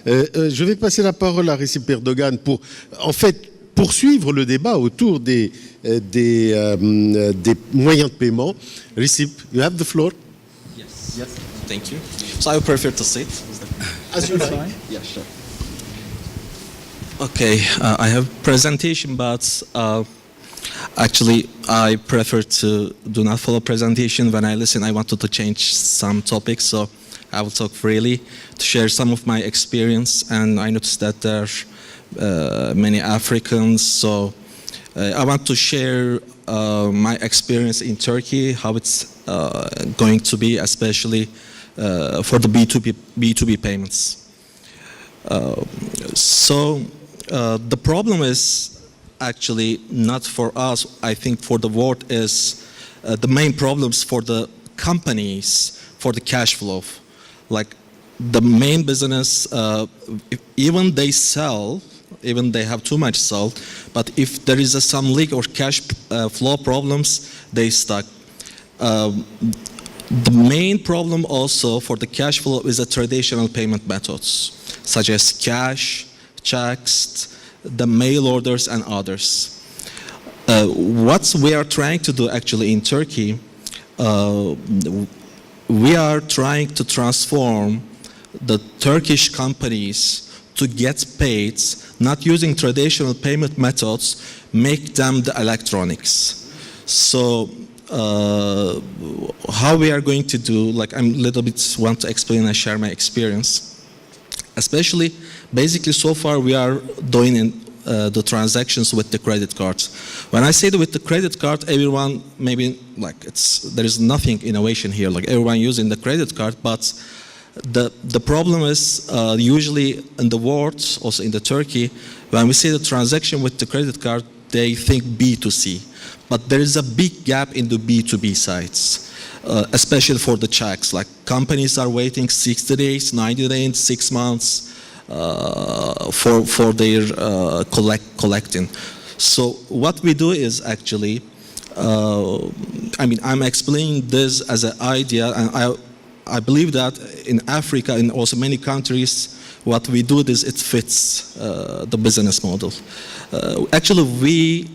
Je vais passer la parole à Recep Erdoğan pour, en fait, poursuivre le débat autour des moyens de paiement. Recep, you have the floor. Yes. Yes. Thank you. So I would prefer to sit. As you like. Yeah, sure. Okay, I have presentation, but actually I prefer to do not follow presentation. When I listen, I wanted to change some topics, so I will talk freely to share some of my experience. And I noticed that there are many Africans, so I want to share my experience in Turkey, how it's going to be, especially for the B2B payments. The problem is actually not for us. I think for the world is the main problems for the companies, for the cash flow. Like the main business, even they sell, even they have too much sell, but if there is some leak or cash flow problems, they stuck. The main problem also for the cash flow is the traditional payment methods, such as cash, checks, the mail orders, and others. What we are trying to do actually in Turkey, we are trying to transform the Turkish companies to get paid, not using traditional payment methods, make them the electronics. So how we are going to do, like I'm a little bit want to explain and share my experience. Especially, basically so far we are doing the transactions with the credit cards. When I say with the credit card, everyone maybe like there is nothing innovation here, like everyone using the credit card, but the problem is usually in the world, also in the Turkey, when we say the transaction with the credit card, they think B2C. But there is a big gap in the B2B sides, especially for the checks. Like companies are waiting 60 days, 90 days, 6 months for their collecting. So what we do is actually, I'm explaining this as an idea, and I believe that in Africa and also many countries, what we do is it fits the business model. Actually, we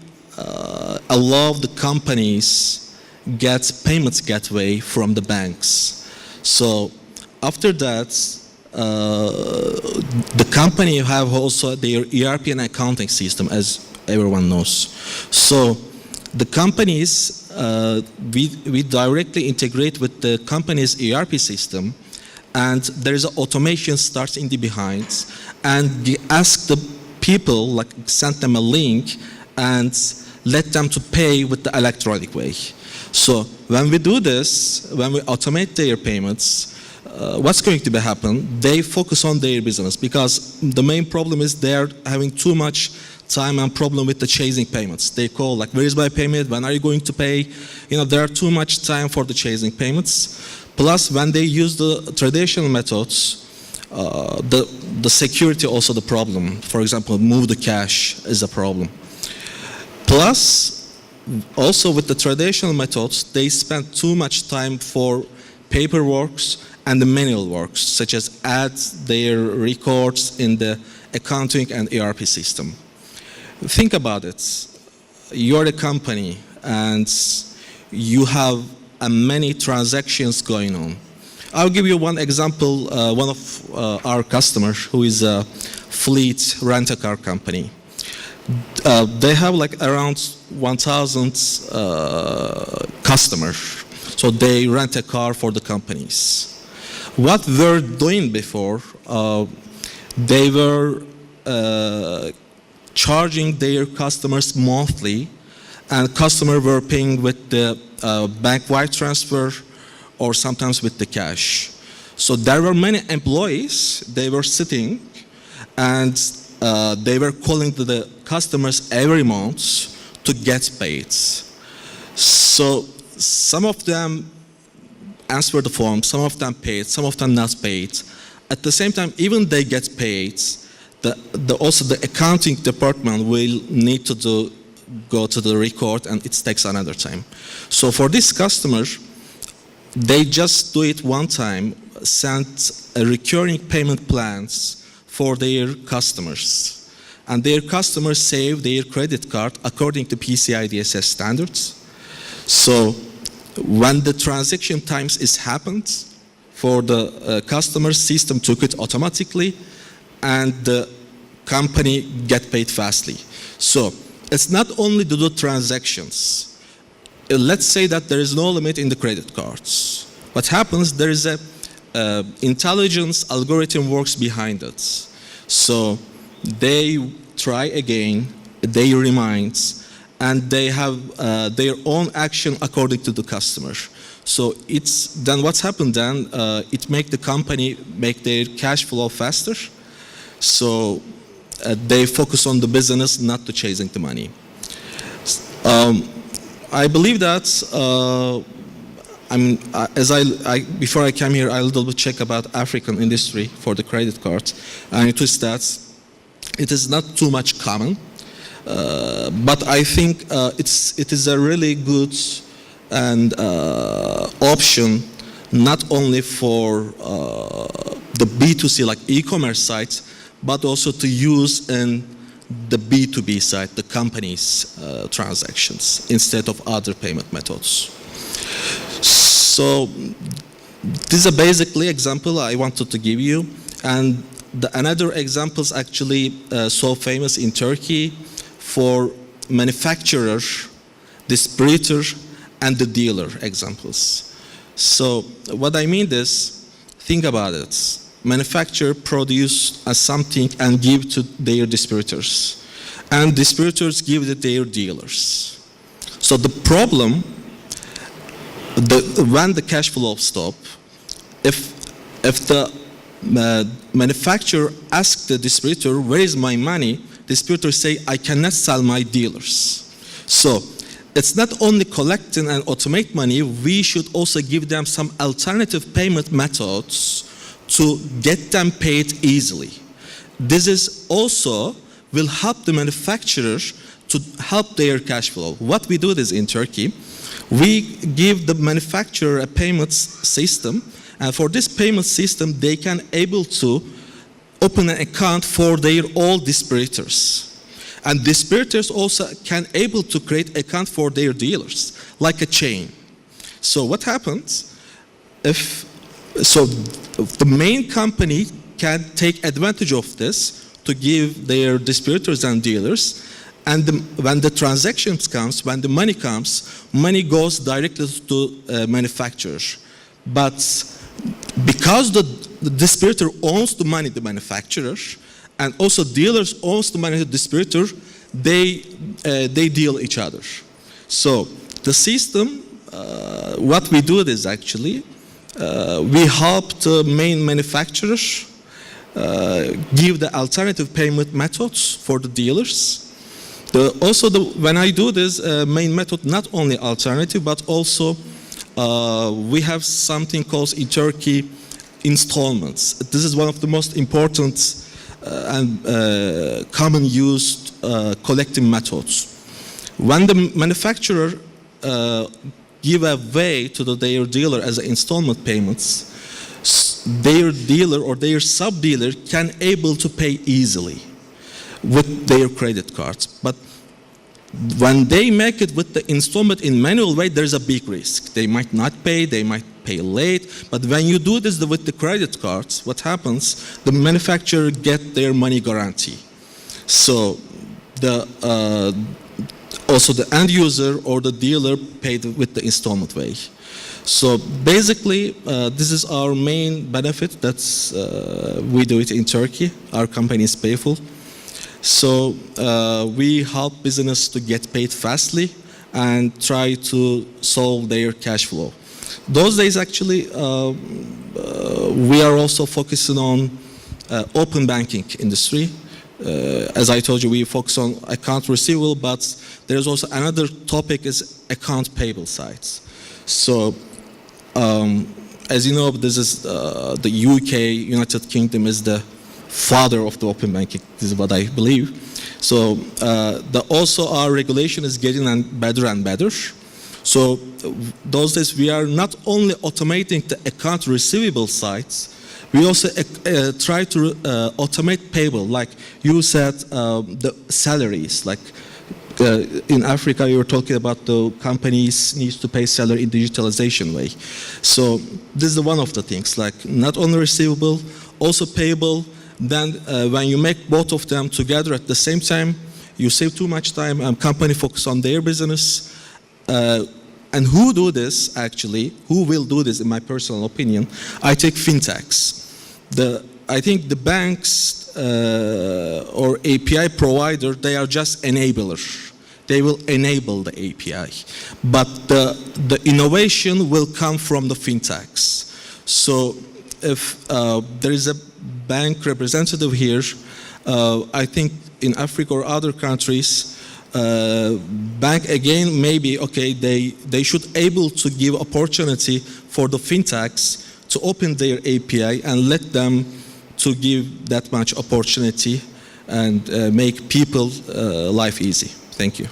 allow the companies get payments gateway from the banks. So after that, the company have also their ERP and accounting system, as everyone knows. So the companies, we directly integrate with the company's ERP system, and there is an automation starts in the behind, and we ask the people, like send them a link and let them to pay with the electronic way. So when we do this, when we automate their payments, what's going to happen? They focus on their business, because the main problem is they're having too much time and problem with the chasing payments. They call like, where is my payment? When are you going to pay? There are too much time for the chasing payments. Plus, when they use the traditional methods, the security also the problem. For example, move the cash is a problem. Plus, also with the traditional methods, they spend too much time for paperwork and the manual works, such as add their records in the accounting and ERP system. Think about it. You're a company and you have many transactions going on. I'll give you one example. One of our customers, who is a fleet rent-a-car company. They have like around 1,000 customers. So they rent a car for the companies. What they're doing before, they were charging their customers monthly, and customers were paying with the bank wire transfer or sometimes with the cash. So there were many employees, they were sitting and they were calling to the customers every month to get paid. So some of them answered the form, some of them paid, some of them not paid. At the same time, even they get paid, also the accounting department will need to go to the record, and it takes another time. So for this customer, they just do it one time, send a recurring payment plans for their customers. And their customers save their credit card according to PCI DSS standards. So when the transaction times is happened, for the customer, system took it automatically, and the company get paid fastly. So it's not only to do transactions. Let's say that there is no limit in the credit cards. What happens, there is a intelligence algorithm works behind it. So they try again, they remind, and they have their own action according to the customer. So it's then what's happened then, it make the company make their cash flow faster. So they focus on the business, not to chasing the money. I believe that before I came here, I little bit check about African industry for the credit cards, and I noticed that it is not too much common, but I think it is a really good and option, not only for the B2C like e-commerce sites, but also to use in the B2B side, the company's transactions, instead of other payment methods. So this is a basically example I wanted to give you, and another example is actually so famous in Turkey for manufacturer, distributor, and the dealer examples. So what I mean is, think about it. Manufacturer produce something and give to their distributors, and distributors give it to their dealers. So the problem, when the cash flow stop, if the manufacturer asks the distributor, where is my money? Distributors say, I cannot sell my dealers. So it's not only collecting and automate money, we should also give them some alternative payment methods to get them paid easily. This is also will help the manufacturer to help their cash flow. What we do is in Turkey, we give the manufacturer a payment system, and for this payment system, they can able to open an account for their all distributors. And distributors also can able to create account for their dealers, like a chain. So what happens if, so the main company can take advantage of this to give their distributors and dealers, and when the transactions comes, when the money comes, money goes directly to manufacturer. But because the distributor owns the money, the manufacturer, and also dealers owns the money, the distributor, they deal each other. So the system, what we do is actually, we help the main manufacturers give the alternative payment methods for the dealers. When I do this main method, not only alternative, but also we have something called in Turkey installments. This is one of the most important and common used collecting methods. When the manufacturer give away to their dealer as installment payments, their dealer or their sub-dealer can able to pay easily with their credit cards. But when they make it with the installment in manual way, there's a big risk. They might not pay, they might pay late. But when you do this with the credit cards, what happens? The manufacturer get their money guarantee. So also the end user or the dealer paid with the installment way. So basically, this is our main benefit. That's we do it in Turkey. Our company is Payful. So we help business to get paid fastly and try to solve their cash flow. Those days, actually, we are also focusing on open banking industry. As I told you, we focus on account receivable, but there's also another topic is account payable sides. So, as you know, this is the UK, United Kingdom is the father of the open banking. This is what I believe. So, also our regulation is getting better and better. So, those days we are not only automating the account receivable sides, We also try to automate payable, like you said, the salaries. Like in Africa, you were talking about the companies needs to pay salary in digitalization way. So this is one of the things, like not only receivable, also payable. Then when you make both of them together at the same time, you save too much time and company focus on their business. And who do this actually? Who will do this in my personal opinion? I take fintechs. I think the banks or API provider, they are just enablers. They will enable the API. But the innovation will come from the fintechs. So if there is a bank representative here, I think in Africa or other countries, bank again maybe okay they should able to give opportunity for the fintechs to open their API and let them to give that much opportunity and make people life easy. Thank you.